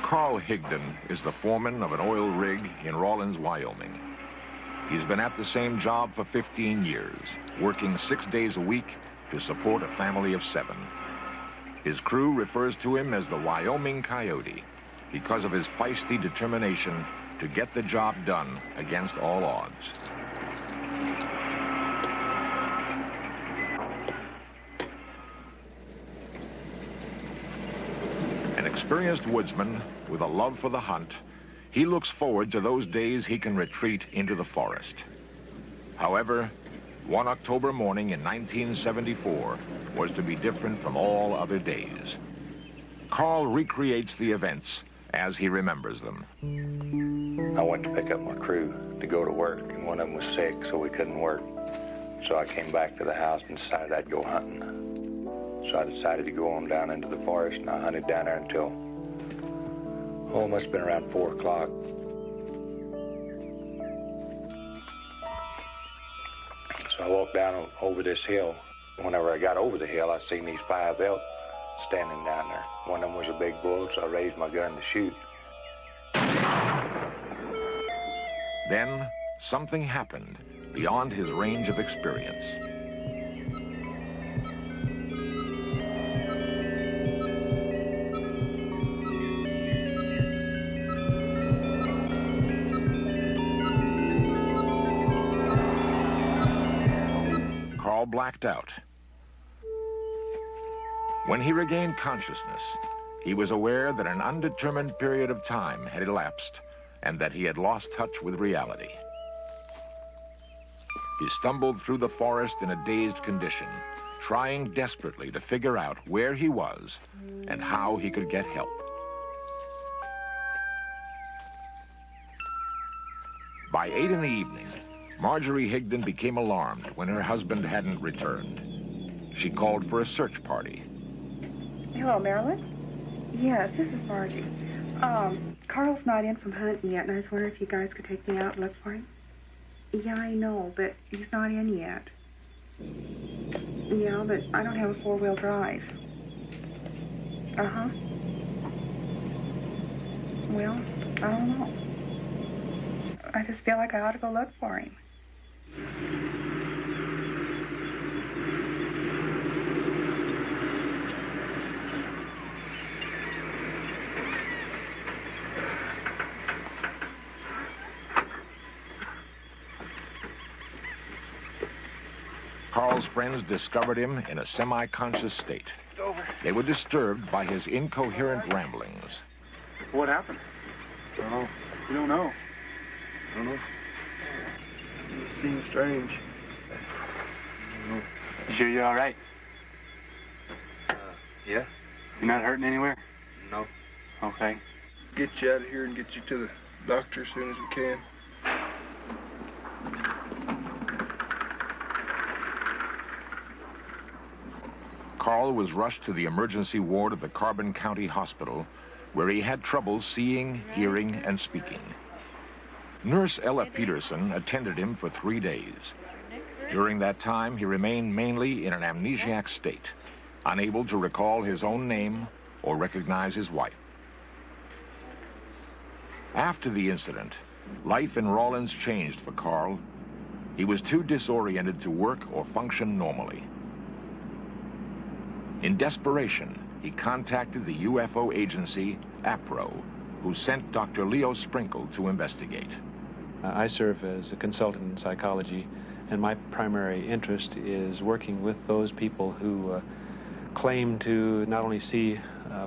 Carl Higdon is the foreman of an oil rig in Rawlins, Wyoming. He's been at the same job for 15 years, working 6 days a week to support a family of 7. His crew refers to him as the Wyoming Coyote because of his feisty determination to get the job done against all odds. An experienced woodsman with a love for the hunt, he looks forward to those days he can retreat into the forest. However, one October morning in 1974 was to be different from all other days. Carl recreates the events as he remembers them. I went to pick up my crew to go to work, and one of them was sick, so we couldn't work. So I came back to the house and decided I'd go hunting. So I decided to go on down into the forest, and I hunted down there until, it must have been around 4 o'clock. So I walked down over this hill. Whenever I got over the hill, I seen these 5 elk standing down there. One of them was a big bull, so I raised my gun to shoot. Then, something happened beyond his range of experience. Carl blacked out. When he regained consciousness, he was aware that an undetermined period of time had elapsed and that he had lost touch with reality. He stumbled through the forest in a dazed condition, trying desperately to figure out where he was and how he could get help. By 8 in the evening, Marjorie Higdon became alarmed when her husband hadn't returned. She called for a search party. Hello, Marilyn? Yes, this is Margie. Carl's not in from hunting yet, and I was wondering if you guys could take me out and look for him. Yeah, I know, but he's not in yet. Yeah, but I don't have a 4-wheel drive. Uh-huh. Well, I don't know. I just feel like I ought to go look for him. Carl's friends discovered him in a semi-conscious state. They were disturbed by his incoherent ramblings. What happened? I don't know. You don't know? I don't know. It seems strange. I don't know. You sure you're all right? Yeah? You're not hurting anywhere? No. Okay. Get you out of here and get you to the doctor as soon as we can. Carl was rushed to the emergency ward of the Carbon County Hospital, where he had trouble seeing, hearing, and speaking. Nurse Ella Peterson attended him for 3 days. During that time, he remained mainly in an amnesiac state, unable to recall his own name or recognize his wife. After the incident, life in Rawlins changed for Carl. He was too disoriented to work or function normally. In desperation, he contacted the UFO agency, APRO, who sent Dr. Leo Sprinkle to investigate. I serve as a consultant in psychology, and my primary interest is working with those people who claim to not only see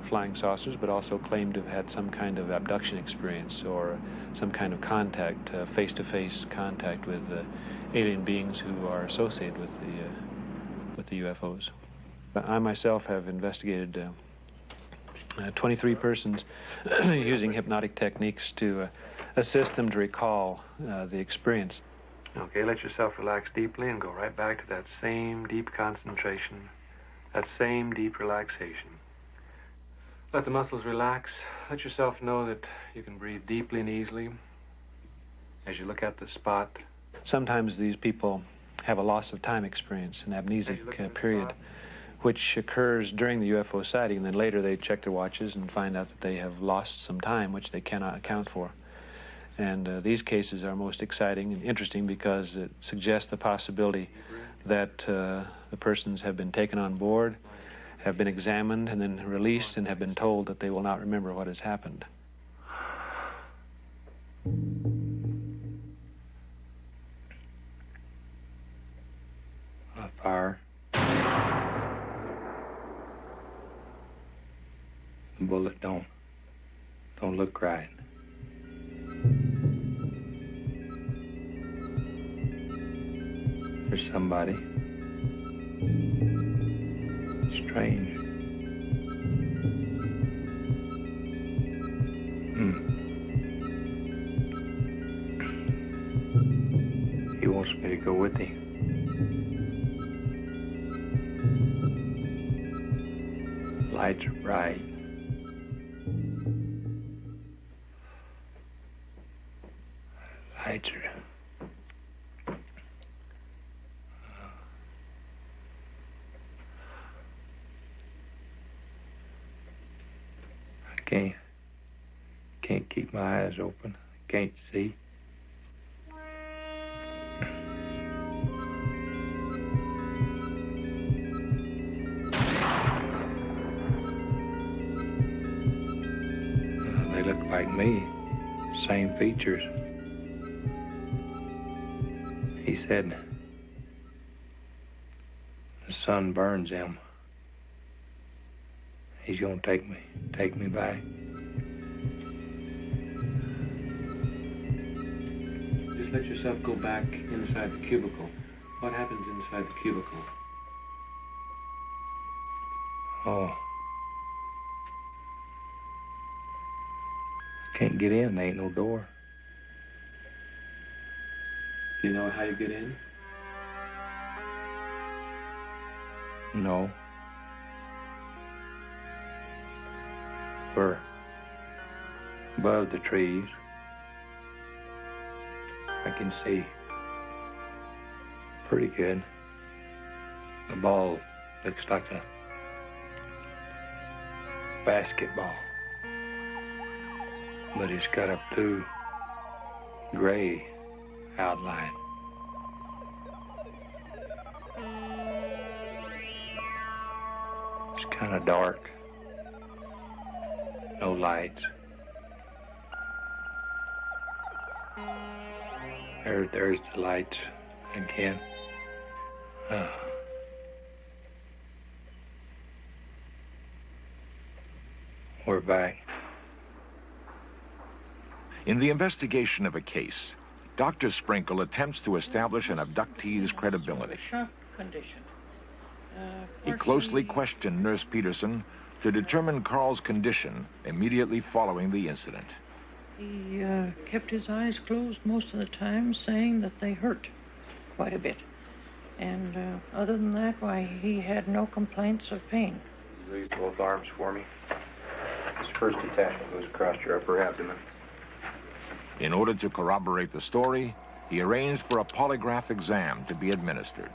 flying saucers, but also claim to have had some kind of abduction experience or some kind of contact, face-to-face contact with alien beings who are associated with the UFOs. I myself have investigated 23 persons using hypnotic techniques to assist them to recall the experience. Okay, let yourself relax deeply and go right back to that same deep concentration, that same deep relaxation. Let the muscles relax. Let yourself know that you can breathe deeply and easily as you look at the spot. Sometimes these people have a loss of time experience, an amnesic period, which occurs during the UFO sighting, and then later they check their watches and find out that they have lost some time, which they cannot account for. And these cases are most exciting and interesting because it suggests the possibility that the persons have been taken on board, have been examined, and then released, and have been told that they will not remember what has happened. A fire. The bullet don't look right. There's somebody. Strange. He wants me to go with him. Lights are bright. Lights are... Can't keep my eyes open. Can't see. They look like me. Same features. He said the sun burns them. He's gonna take me back. Just let yourself go back inside the cubicle. What happens inside the cubicle? Oh. I can't get in. There ain't no door. Do you know how you get in? No. We're above the trees. I can see pretty good. The ball looks like a basketball, but it's got a blue gray outline. It's kind of dark. No lights. There's the lights again. We're back. In the investigation of a case, Dr. Sprinkle attempts to establish an abductee's credibility. Shock condition. He closely questioned Nurse Peterson to determine Carl's condition immediately following the incident. He kept his eyes closed most of the time, saying that they hurt quite a bit. And other than that, why, he had no complaints of pain. Raise both arms for me. This first detachment goes across your upper abdomen. In order to corroborate the story, he arranged for a polygraph exam to be administered.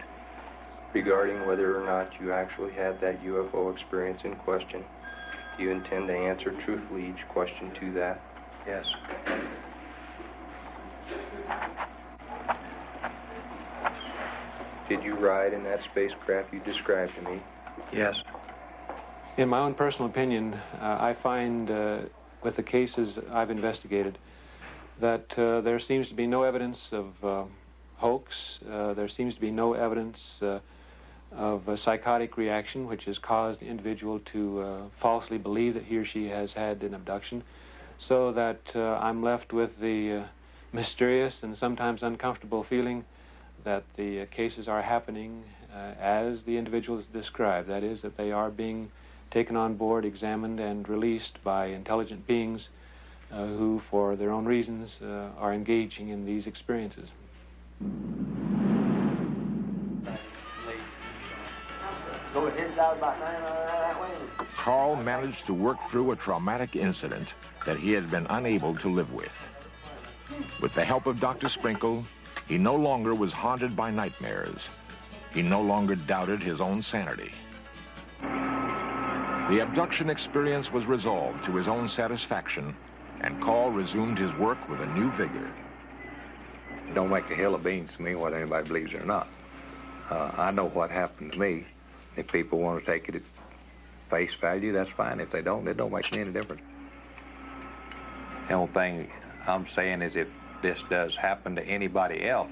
Regarding whether or not you actually had that UFO experience in question, do you intend to answer truthfully each question to that? Yes. Did you ride in that spacecraft you described to me? Yes. In my own personal opinion, I find with the cases I've investigated that there seems to be no evidence of hoax. There seems to be no evidence of a psychotic reaction which has caused the individual to falsely believe that he or she has had an abduction, so that I'm left with the mysterious and sometimes uncomfortable feeling that the cases are happening as the individuals described. That is, that they are being taken on board, examined, and released by intelligent beings who, for their own reasons, are engaging in these experiences. Carl managed to work through a traumatic incident that he had been unable to live with. With the help of Dr. Sprinkle, he no longer was haunted by nightmares. He no longer doubted his own sanity. The abduction experience was resolved to his own satisfaction, and Carl resumed his work with a new vigor. It don't make a hill of beans to me whether anybody believes it or not. I know what happened to me. If people want to take it at face value, that's fine. If they don't, it don't make me any difference. The only thing I'm saying is if this does happen to anybody else,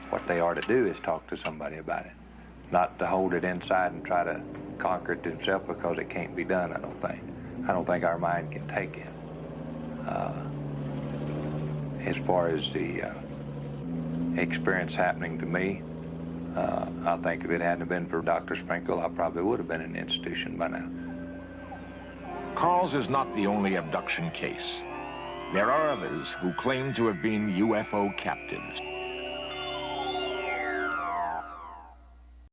what they ought to do is talk to somebody about it. Not to hold it inside and try to conquer it themselves, because it can't be done, I don't think. I don't think our mind can take it. As far as the experience happening to me, I think if it hadn't been for Dr. Sprinkle, I probably would have been in an institution by now. Carl's is not the only abduction case. There are others who claim to have been UFO captives.